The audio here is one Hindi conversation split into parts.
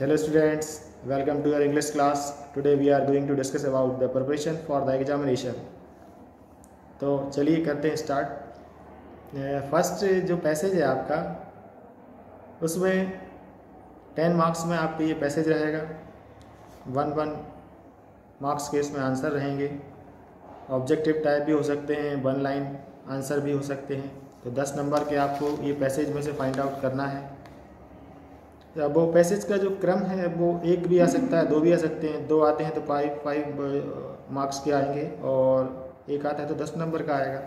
Hello students, welcome to your English class. Today we are going to discuss about the preparation for the examination. तो चलिए करते हैं स्टार्ट। फर्स्ट जो पैसेज है आपका, उसमें 10 मार्क्स में आपके ये पैसेज रहेगा। 1 मार्क्स के इसमें आंसर रहेंगे। ऑब्जेक्टिव टाइप भी हो सकते हैं, 1 लाइन आंसर भी हो सकते हैं। तो 10 नंबर के आपको ये पैसेज में से फाइंड आउट करना है। अब वो पैसेज का जो क्रम है वो 1 भी आ सकता है, 2 भी आ सकते हैं। 2 आते हैं तो 5 मार्क्स के आएंगे और 1 आता है तो 10 नंबर का आएगा।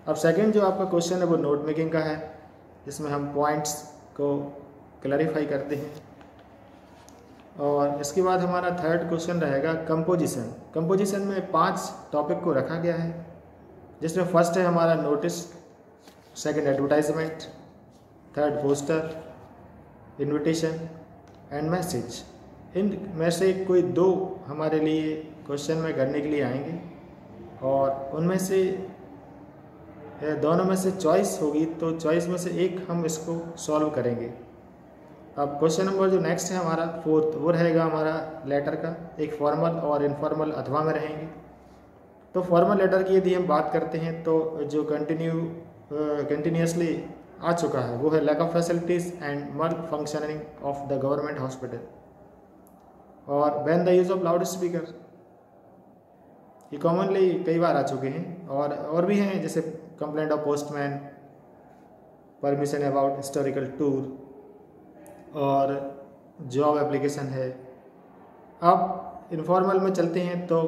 अब सेकंड जो आपका क्वेश्चन है वो नोट मेकिंग का है, जिसमें हम पॉइंट्स को क्लैरिफाई करते हैं। और इसके बाद हमारा थर्ड क्वेश्चन रहेगा कंपोजिशन। कंपोजिशन में 5 टॉपिक को रखा गया है, जिसमें फर्स्ट है हमारा notice, second advertisement, third poster, invitation and message. इन में से कोई 2 हमारे लिए क्वेश्चन में करने के लिए आएंगे और उनमें से दोनों में से चॉइस होगी, तो चॉइस में से एक हम इसको सॉल्व करेंगे। अब क्वेश्चन नंबर जो नेक्स्ट है हमारा फोर्थ, वो रहेगा हमारा लेटर का। एक फॉर्मल और इनफॉर्मल अथवा में रहेंगे। तो फॉर्मल लेटर की यदि हम बात करते हैं तो जो कंटिन्यूसली आ चुका है वो है lack of facilities and malfunctioning of the government hospital, और ban the use of loudspeaker. ये कॉमनली कई बार आ चुके हैं और भी हैं, जैसे complaint of postman, permission about historical tour और जॉब एप्लीकेशन है। अब इनफॉर्मल में चलते हैं तो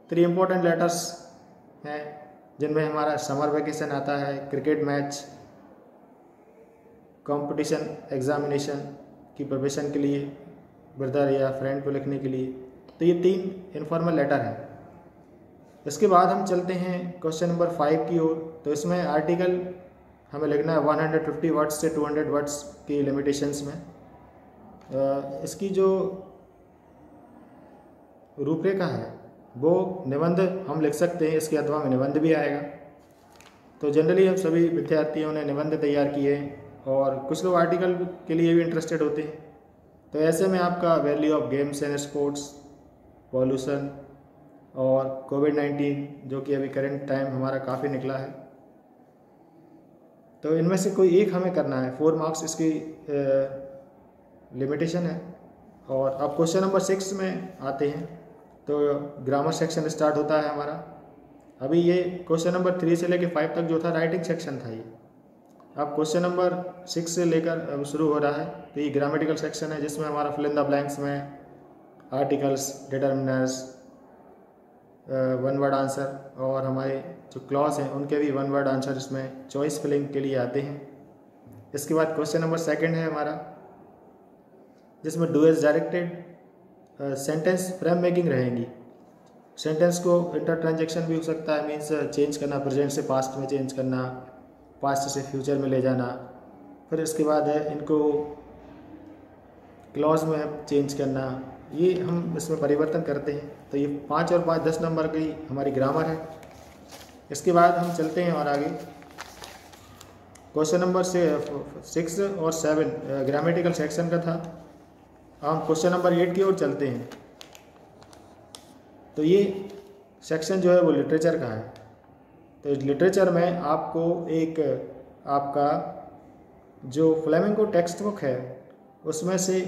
3 इम्पोर्टेंट लेटर्स हैं, जिनमें हमारा समर वेकेशन आता है, क्रिकेट मैच, कंपटीशन एग्जामिनेशन की प्रिपरेशन के लिए, ब्रदर या फ्रेंड को लिखने के लिए। तो ये 3 इनफॉर्मल लेटर हैं। इसके बाद हम चलते हैं क्वेश्चन नंबर 5 की ओर। तो इसमें आर्टिकल हमें लिखना है 150 वर्ड्स से 200 वर्ड्स की लिमिटेशंस में। इसकी जो रूपरेखा है वो निबंध हम लिख सकते हैं, इसके अथवा में निबंध भी आएगा। तो जनरली हम सभी विद्यार्थियों ने निबंध तैयार किए हैं और कुछ लोग आर्टिकल के लिए भी इंटरेस्टेड होते हैं। तो ऐसे में आपका value of games and sports, pollution और कोविड-19 जो कि अभी करंट टाइम हमारा काफ़ी निकला है, तो इनमें से कोई एक हमें करना है। 4 मार्क्स इसकी लिमिटेशन है। और अब क्वेश्चन नंबर 6 में आते हैं तो ग्रामर सेक्शन स्टार्ट होता है हमारा। अभी ये क्वेश्चन नंबर 3 से लेकर 5 तक जो था राइटिंग सेक्शन था। ये अब क्वेश्चन नंबर 6 से लेकर शुरू हो रहा है। तो ये ग्रामेटिकल सेक्शन है, जिसमें हमारा फिल इन द ब्लैंक्स में आर्टिकल्स, डिटर्मिनर्स, 1 वर्ड आंसर और हमारे जो क्लॉज हैं उनके भी 1 वर्ड आंसर इसमें चॉइस फिलिंग के लिए आते हैं। इसके बाद क्वेश्चन नंबर 2 है हमारा, जिसमें do as directed sentence frame making रहेंगी। सेंटेंस को इंटर ट्रांजेक्शन भी हो सकता है, मीन्स चेंज करना, प्रेजेंट से पास्ट में चेंज करना, पास्ट से फ्यूचर में ले जाना। फिर इसके बाद है इनको क्लॉज में चेंज करना। ये हम इसमें परिवर्तन करते हैं। तो ये 5 और 5 10 नंबर की हमारी ग्रामर है। इसके बाद हम चलते हैं और आगे क्वेश्चन नंबर 6 और 7 ग्रामेटिकल सेक्शन का था। हम क्वेश्चन नंबर 8 की ओर चलते हैं। तो ये सेक्शन जो है वो लिटरेचर का है। तो लिटरेचर में आपको एक आपका जो फ्लेमिंगो टेक्स्ट बुक है उसमें से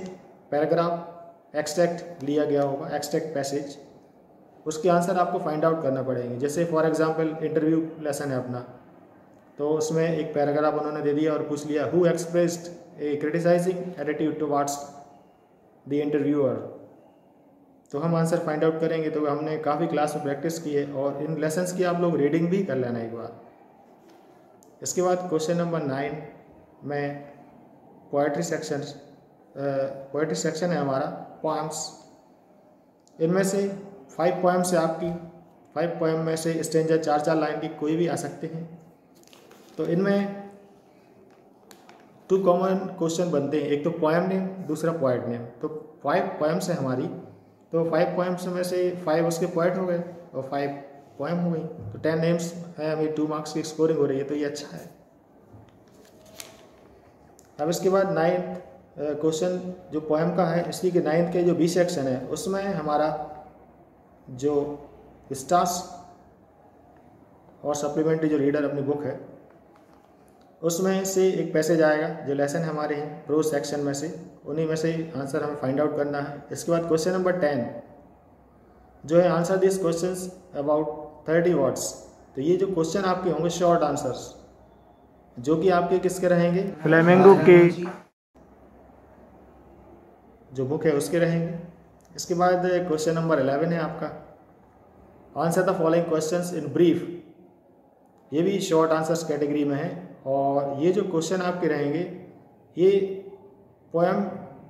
पैराग्राफ एक्सट्रैक्ट लिया गया होगा, एक्सट्रैक्ट पैसेज, उसके आंसर आपको फाइंड आउट करना पड़ेंगे। जैसे फॉर एग्जांपल इंटरव्यू लेसन है अपना, तो उसमें एक पैराग्राफ उन्होंने दे दिया और पूछ लिया who expressed a criticising attitude towards the interviewer. तो हम आंसर फाइंड आउट करेंगे। तो हमने काफ़ी क्लास में प्रैक्टिस की है और इन लेसन्स की आप लोग रीडिंग भी कर लेना एक बार। इसके बाद क्वेश्चन नंबर 9 में पोएट्री सेक्शन है हमारा, पोएम्स। इनमें से 5 पोएम्स है आपकी। 5 पोएम में से स्टेंजर 4-4 लाइन की कोई भी आ सकते हैं। तो इनमें 2 कॉमन क्वेश्चन बनते हैं, एक तो पोएम नेम, दूसरा पोएट नेम। तो 5 पोएम्स है हमारी। तो 5 पोएम्स में से 5 उसके पोएट हो गए और 5 पोएम हो गई। तो 10 नेम्स है, हमें 2 मार्क्स की स्कोरिंग हो रही है, तो ये अच्छा है। अब इसके बाद 9 क्वेश्चन जो पोएम का है, इसी के 9th के जो बी सेक्शन है उसमें हमारा जो स्टार्स और सप्लीमेंट्री जो रीडर अपनी बुक है उसमें से एक पैसेज आएगा जो लेसन हमारे हैं प्रोज सेक्शन में से, उन्हीं में से आंसर हमें फाइंड आउट करना है। इसके बाद क्वेश्चन नंबर 10 जो है answer this questions about 30 words. तो ये जो क्वेश्चन आपके होंगे शॉर्ट आंसर्स जो कि आपके किसके रहेंगे, फ्लेमिंगो के जो बुक है उसके रहेंगे। इसके बाद क्वेश्चन नंबर 11 है आपका answer the following questions in brief. ये भी शॉर्ट आंसर्स कैटेगरी में है और ये जो क्वेश्चन आपके रहेंगे ये पोएम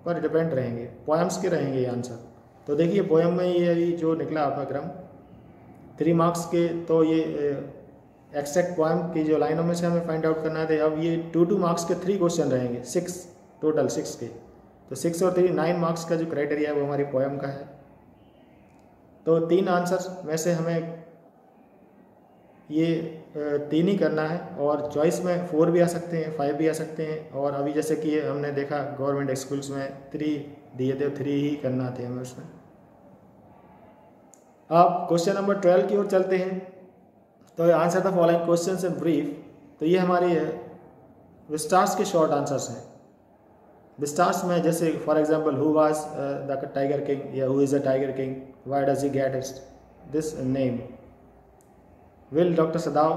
पर डिपेंड रहेंगे, पोएम्स के रहेंगे ये आंसर। तो देखिए पोएम में ये जो निकला आपका क्रम 3 मार्क्स के, तो ये एक्सैक्ट पोएम की जो लाइनों में से हमें फाइंड आउट करना है। अब ये 2 मार्क्स के 3 क्वेश्चन रहेंगे, 6 टोटल 6 के, तो 6 और 3 9 मार्क्स का जो क्राइटेरिया है वो हमारी पोएम का है। तो 3 आंसर में से हमें ये 3 ही करना है और चॉइस में 4 भी आ सकते हैं, 5 भी आ सकते हैं। और अभी जैसे कि हमने देखा गवर्नमेंट स्कूल्स में 3 दिए थे, 3 ही करना थे हमें उसमें। अब क्वेश्चन नंबर 12 की ओर चलते हैं। तो answer the following questions in brief. तो ये हमारी विस्टार्स के शॉर्ट आंसर्स हैं। विस्टार्स में जैसे for example who was the tiger king या who is a tiger king, why does he get this name, will doctor Sadav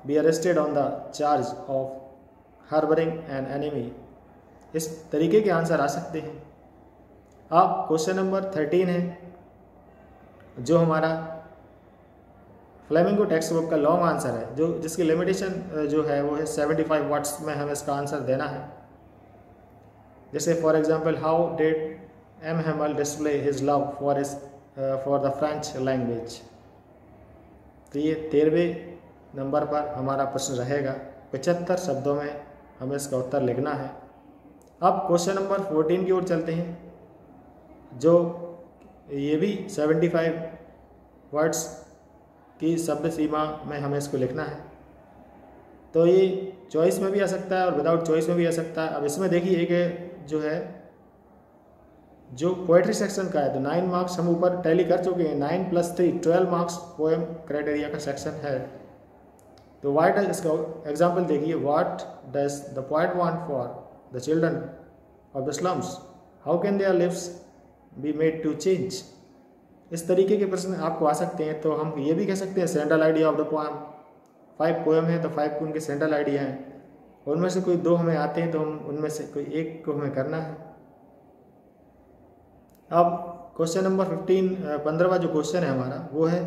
be arrested on the charge of harbouring an enemy. इस तरीके के आंसर आ सकते हैं। अब क्वेश्चन नंबर 13 है जो हमारा फ्लेमिंगो टेक्स्ट बुक का लॉन्ग आंसर है, जो जिसकी लिमिटेशन जो है वो है 75 वर्ड्स में हमें इसका आंसर देना है। जैसे for example how did M Hamel display his love for the French language. तो ये 13वें नंबर पर हमारा प्रश्न रहेगा। 75 शब्दों में हमें इसका उत्तर लिखना है। अब क्वेश्चन नंबर 14 की ओर चलते हैं जो ये भी 75 वर्ड्स की शब्द सीमा में हमें इसको लिखना है। तो ये चॉइस में भी आ सकता है और विदाउट चॉइस में भी आ सकता है। अब इसमें देखिए एक जो है जो पोएट्री सेक्शन का है तो 9 मार्क्स हम ऊपर टैली कर चुके हैं, 9 + 3 12 मार्क्स पोएम क्राइटेरिया का सेक्शन है। तो वाट डज इसका एग्जाम्पल देखिए, what does the poet want for the children of the slums, how can their lives be made to change. इस तरीके के प्रश्न आपको आ सकते हैं। तो हम ये भी कह सकते हैं central idea of the poem. 5 poem है तो 5 उनके सेंट्रल आइडिया हैं, उनमें से कोई 2 हमें आते हैं तो हम उनमें से कोई एक को हमें करना है। अब क्वेश्चन नंबर 15वां जो क्वेश्चन है हमारा वो है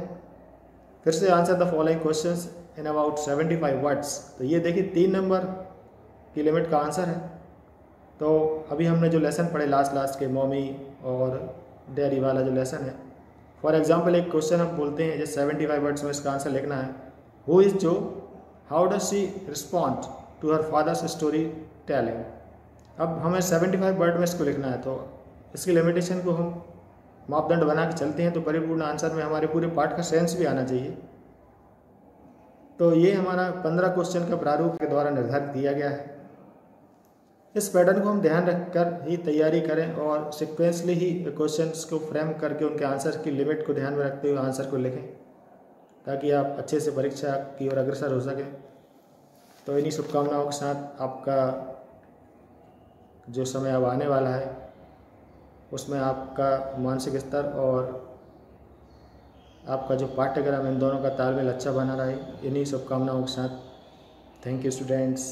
फिर से answer the following questions in about 75 words. तो ये देखिए 3 नंबर की लिमिट का आंसर है। तो अभी हमने जो लेसन पढ़े लास्ट के मॉमी और डेयरी वाला जो लेसन है, फॉर एग्जांपल एक क्वेश्चन हम बोलते हैं जैसे 75 वर्ड्स में इसका आंसर लिखना है, हु इज़ जो, how does she respond to her father's story telling. अब हमें 75 वर्ड में इसको लिखना है, तो इसकी लिमिटेशन को हम मापदंड बना के चलते हैं तो परिपूर्ण आंसर में हमारे पूरे पाठ का सेंस भी आना चाहिए। तो ये हमारा 15 क्वेश्चन का प्रारूप के द्वारा निर्धारित किया गया है। इस पैटर्न को हम ध्यान रखकर ही तैयारी करें और सिक्वेंसली ही क्वेश्चंस को फ्रेम करके उनके आंसर की लिमिट को ध्यान में रखते हुए आंसर को लिखें ताकि आप अच्छे से परीक्षा की ओर अग्रसर हो सकें। तो इन्हीं शुभकामनाओं के साथ आपका जो समय अब आने वाला है उसमें आपका मानसिक स्तर और आपका जो पाठ्यक्रम इन दोनों का तालमेल अच्छा बना रहे, इन्हीं शुभकामनाओं के साथ थैंक यू स्टूडेंट्स।